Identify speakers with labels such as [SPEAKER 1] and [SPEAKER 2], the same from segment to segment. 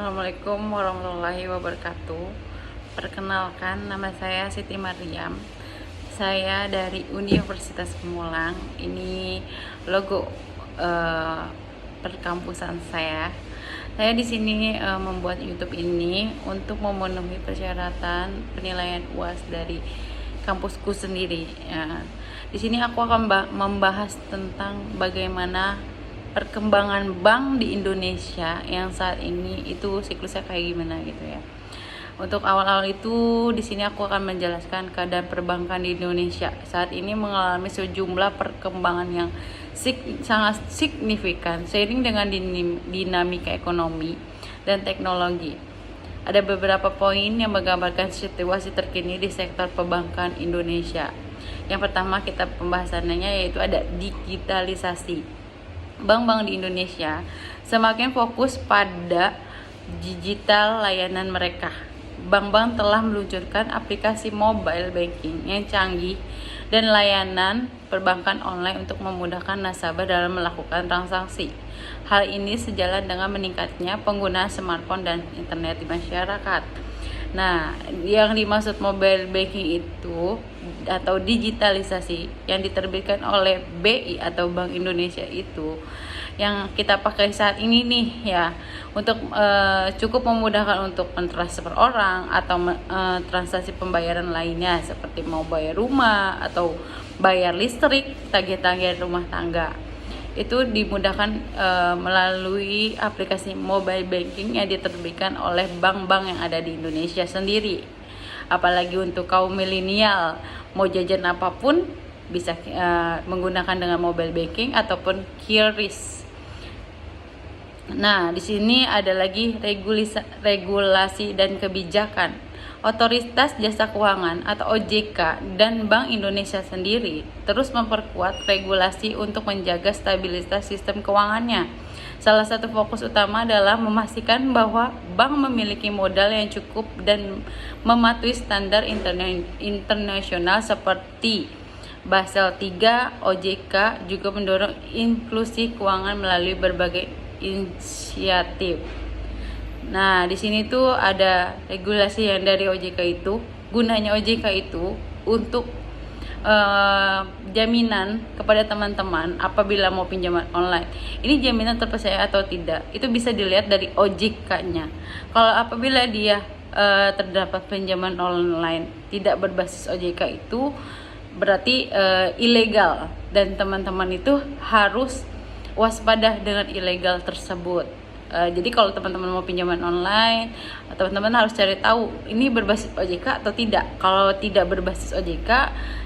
[SPEAKER 1] Assalamualaikum warahmatullahi wabarakatuh. Perkenalkan, nama saya Siti Maryam. Saya dari Universitas Pemulang. Ini logo perkampusan saya. Saya di sini membuat YouTube ini untuk memenuhi persyaratan penilaian UAS dari kampusku sendiri. Di sini aku akan membahas tentang bagaimana perkembangan bank di Indonesia yang saat ini itu siklusnya kayak gimana gitu ya. Untuk awal-awal itu di sini aku akan menjelaskan keadaan perbankan di Indonesia saat ini mengalami sejumlah perkembangan yang sangat signifikan seiring dengan dinamika ekonomi dan teknologi. Ada beberapa poin yang menggambarkan situasi terkini di sektor perbankan Indonesia. Yang pertama kita pembahasannya yaitu ada digitalisasi. Bank-bank di Indonesia semakin fokus pada digital layanan mereka. Bank-bank telah meluncurkan aplikasi mobile banking yang canggih dan layanan perbankan online untuk memudahkan nasabah dalam melakukan transaksi. Hal ini sejalan dengan meningkatnya penggunaan smartphone dan internet di masyarakat. Nah, yang dimaksud mobile banking itu atau digitalisasi yang diterbitkan oleh BI atau Bank Indonesia itu yang kita pakai saat ini nih ya, untuk cukup memudahkan untuk mentransfer orang atau transaksi pembayaran lainnya seperti mau bayar rumah atau bayar listrik, tagih-tagih rumah tangga. Itu dimudahkan melalui aplikasi mobile banking yang diterbitkan oleh bank-bank yang ada di Indonesia sendiri. Apalagi untuk kaum milenial, mau jajan apapun bisa menggunakan dengan mobile banking ataupun QRIS. Nah, di sini ada lagi regulasi dan kebijakan. Otoritas Jasa Keuangan atau OJK dan Bank Indonesia sendiri terus memperkuat regulasi untuk menjaga stabilitas sistem keuangannya. Salah satu fokus utama adalah memastikan bahwa bank memiliki modal yang cukup dan mematuhi standar internasional seperti Basel III. OJK juga mendorong inklusi keuangan melalui berbagai inisiatif. Nah, di sini tuh ada regulasi yang dari OJK itu. Gunanya OJK itu untuk jaminan kepada teman-teman apabila mau pinjaman online. Ini jaminan terpercaya atau tidak, itu bisa dilihat dari OJK-nya. Kalau apabila dia terdapat pinjaman online tidak berbasis OJK itu berarti ilegal, dan teman-teman itu harus waspada dengan ilegal tersebut. Jadi kalau teman-teman mau pinjaman online, teman-teman harus cari tahu ini berbasis OJK atau tidak. Kalau tidak berbasis OJK,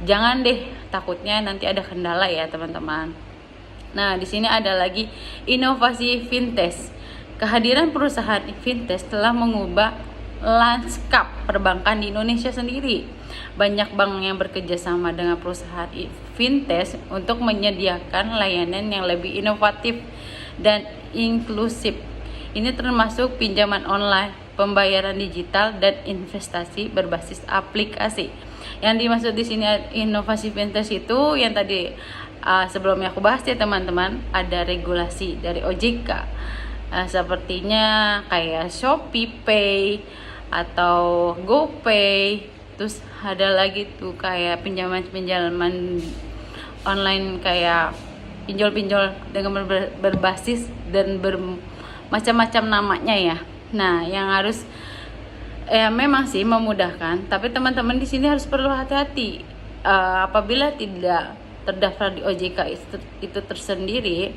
[SPEAKER 1] jangan deh, takutnya nanti ada kendala ya teman-teman. Nah, di sini ada lagi inovasi fintech. Kehadiran perusahaan fintech telah mengubah lanskap perbankan di Indonesia sendiri. Banyak bank yang bekerja sama dengan perusahaan fintech untuk menyediakan layanan yang lebih inovatif dan inklusif. Ini termasuk pinjaman online, pembayaran digital, dan investasi berbasis aplikasi. Yang dimaksud di sini inovasi fintech itu yang tadi sebelumnya aku bahas ya teman-teman, ada regulasi dari OJK. Sepertinya kayak Shopee Pay atau GoPay. Terus ada lagi tuh kayak pinjaman online kayak pinjol-pinjol dengan berbasis dan bermacam-macam namanya ya. Nah, yang harus memang sih memudahkan, tapi teman-teman di sini harus perlu hati-hati. Apabila tidak terdaftar di OJK itu tersendiri,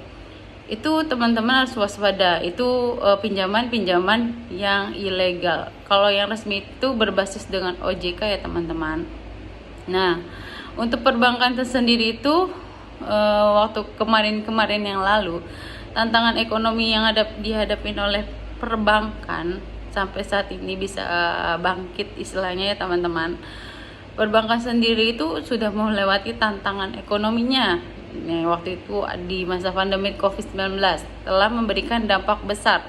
[SPEAKER 1] itu teman-teman harus waspada. Itu pinjaman-pinjaman yang ilegal. Kalau yang resmi itu berbasis dengan OJK ya teman-teman. Nah, untuk perbankan tersendiri itu waktu kemarin yang lalu, tantangan ekonomi yang dihadapin oleh perbankan sampai saat ini bisa bangkit istilahnya ya teman-teman. Perbankan sendiri itu sudah melewati tantangan ekonominya. Nah, waktu itu di masa pandemi COVID-19 telah memberikan dampak besar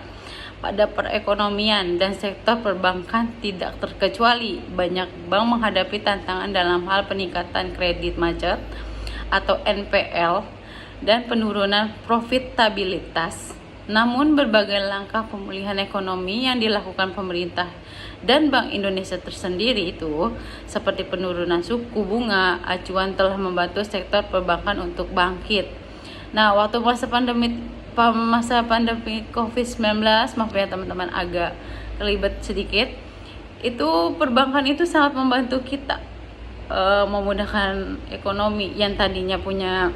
[SPEAKER 1] pada perekonomian dan sektor perbankan tidak terkecuali. Banyak bank menghadapi tantangan dalam hal peningkatan kredit macet atau NPL dan penurunan profitabilitas Namun berbagai langkah pemulihan ekonomi yang dilakukan pemerintah dan Bank Indonesia tersendiri itu seperti penurunan suku bunga acuan telah membantu sektor perbankan untuk bangkit. Nah, waktu masa pandemi COVID-19, maaf ya teman-teman agak kelibet sedikit, itu perbankan itu sangat membantu kita memudahkan ekonomi. Yang tadinya punya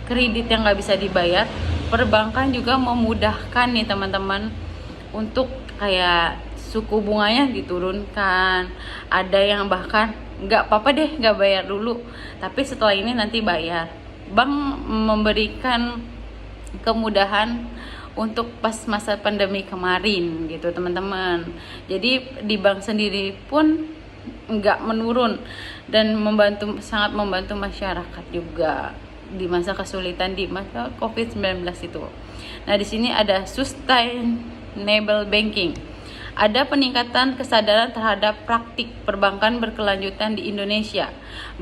[SPEAKER 1] kredit yang nggak bisa dibayar, perbankan juga memudahkan nih teman-teman untuk kayak suku bunganya diturunkan. Ada yang bahkan nggak apa-apa deh nggak bayar dulu, tapi setelah ini nanti bayar. Bank memberikan kemudahan untuk pas masa pandemi kemarin gitu teman-teman. Jadi di bank sendiri pun nggak menurun dan sangat membantu masyarakat juga di masa kesulitan di masa COVID-19 itu. Nah, di sini ada sustainable banking. Ada peningkatan kesadaran terhadap praktik perbankan berkelanjutan di Indonesia.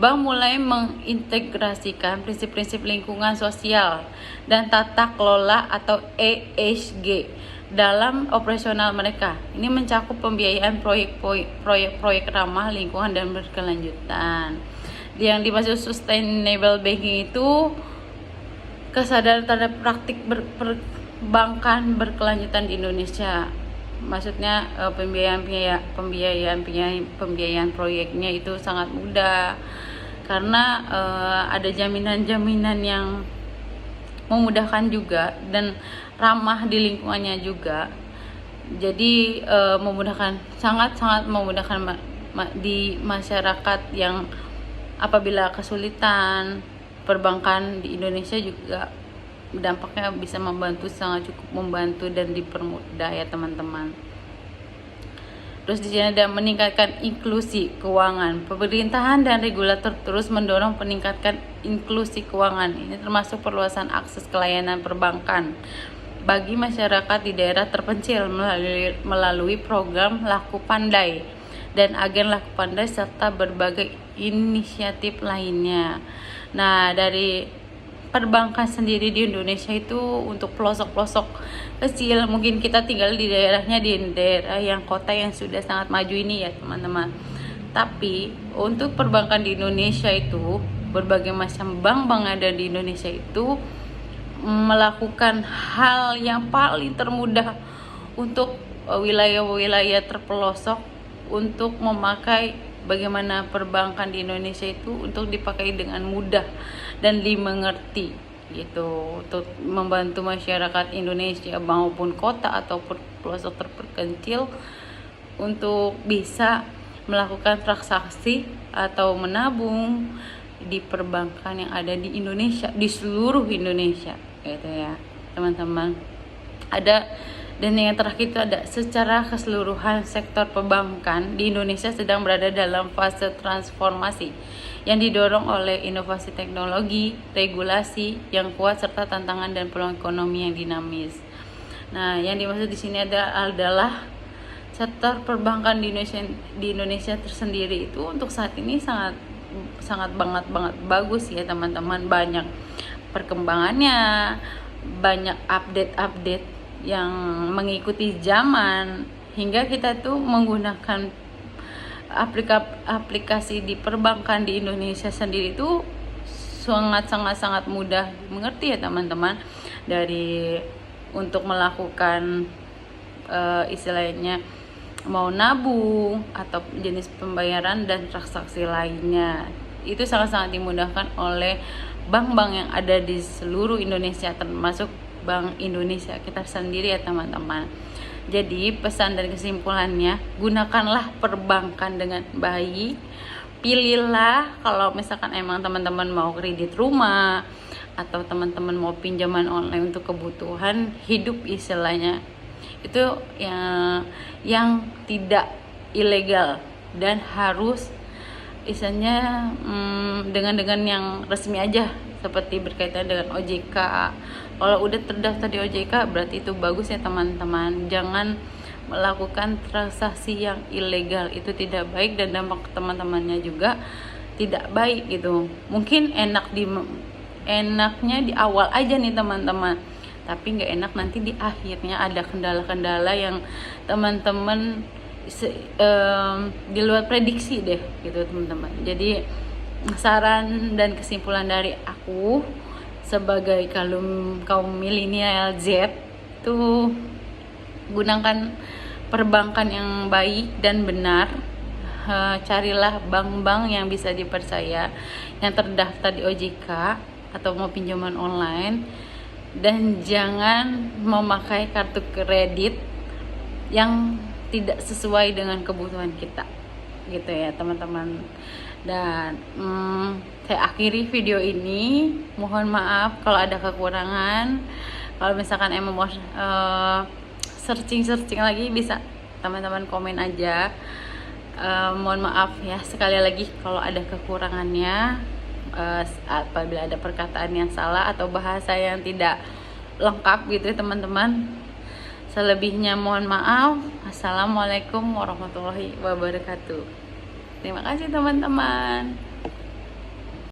[SPEAKER 1] Bank mulai mengintegrasikan prinsip-prinsip lingkungan sosial dan tata kelola atau ESG dalam operasional mereka. Ini mencakup pembiayaan proyek ramah lingkungan dan berkelanjutan. Yang dimaksud sustainable banking itu kesadaran terhadap praktik perbankan berkelanjutan di Indonesia. Maksudnya pembiayaan proyeknya itu sangat mudah karena ada jaminan-jaminan yang memudahkan juga dan ramah di lingkungannya juga. Jadi sangat memudahkan di masyarakat yang apabila kesulitan. Perbankan di Indonesia juga dampaknya bisa sangat cukup membantu dan dipermudah ya teman-teman. Terus di sini ada meningkatkan inklusi keuangan. Pemerintahan dan regulator terus mendorong peningkatan inklusi keuangan. Ini termasuk perluasan akses ke layanan perbankan bagi masyarakat di daerah terpencil melalui program Laku Pandai dan agen Laku Pandai serta berbagai inisiatif lainnya. Nah, dari perbankan sendiri di Indonesia itu untuk pelosok-pelosok kecil, mungkin kita tinggal di daerahnya di daerah yang kota yang sudah sangat maju ini ya teman-teman. Tapi untuk perbankan di Indonesia itu berbagai macam bank ada di Indonesia itu melakukan hal yang paling termudah untuk wilayah-wilayah terpelosok untuk memakai bagaimana perbankan di Indonesia itu untuk dipakai dengan mudah dan dimengerti gitu, untuk membantu masyarakat Indonesia maupun kota ataupun pelosok terpencil untuk bisa melakukan transaksi atau menabung di perbankan yang ada di Indonesia, di seluruh Indonesia gitu ya teman-teman. Dan yang terakhir itu ada secara keseluruhan sektor perbankan di Indonesia sedang berada dalam fase transformasi yang didorong oleh inovasi teknologi, regulasi yang kuat serta tantangan dan peluang ekonomi yang dinamis. Nah, yang dimaksud di sini adalah sektor perbankan di Indonesia tersendiri itu untuk saat ini sangat banget bagus ya teman-teman. Banyak perkembangannya, banyak update yang mengikuti zaman hingga kita tuh menggunakan aplikasi di perbankan di Indonesia sendiri itu sangat mudah mengerti ya teman-teman. Dari untuk melakukan istilahnya mau nabung atau jenis pembayaran dan transaksi lainnya itu sangat dimudahkan oleh bank-bank yang ada di seluruh Indonesia, termasuk Bank Indonesia kita sendiri ya teman-teman. Jadi pesan dan kesimpulannya, gunakanlah perbankan dengan baik. Pilihlah kalau misalkan emang teman-teman mau kredit rumah atau teman-teman mau pinjaman online untuk kebutuhan hidup istilahnya, itu yang tidak ilegal dan harus istilahnya dengan yang resmi aja, seperti berkaitan dengan OJK. Kalau udah terdaftar di OJK berarti itu bagus ya teman-teman. Jangan melakukan transaksi yang ilegal, itu tidak baik dan dampak teman-temannya juga tidak baik gitu. Mungkin enaknya di awal aja nih teman-teman, tapi nggak enak nanti di akhirnya ada kendala-kendala yang teman-teman di luar prediksi deh gitu teman-teman. Jadi saran dan kesimpulan dari aku sebagai kaum milenial Z tuh, gunakan perbankan yang baik dan benar. Carilah bank-bank yang bisa dipercaya, yang terdaftar di OJK atau mau pinjaman online, dan jangan memakai kartu kredit yang tidak sesuai dengan kebutuhan kita gitu ya teman-teman. Dan saya akhiri video ini, mohon maaf kalau ada kekurangan. Kalau misalkan emang mau searching lagi, bisa teman-teman komen aja. Mohon maaf ya sekali lagi kalau ada kekurangannya, apabila ada perkataan yang salah atau bahasa yang tidak lengkap gitu ya teman-teman. Selebihnya mohon maaf. Assalamualaikum warahmatullahi wabarakatuh. Terima kasih teman-teman.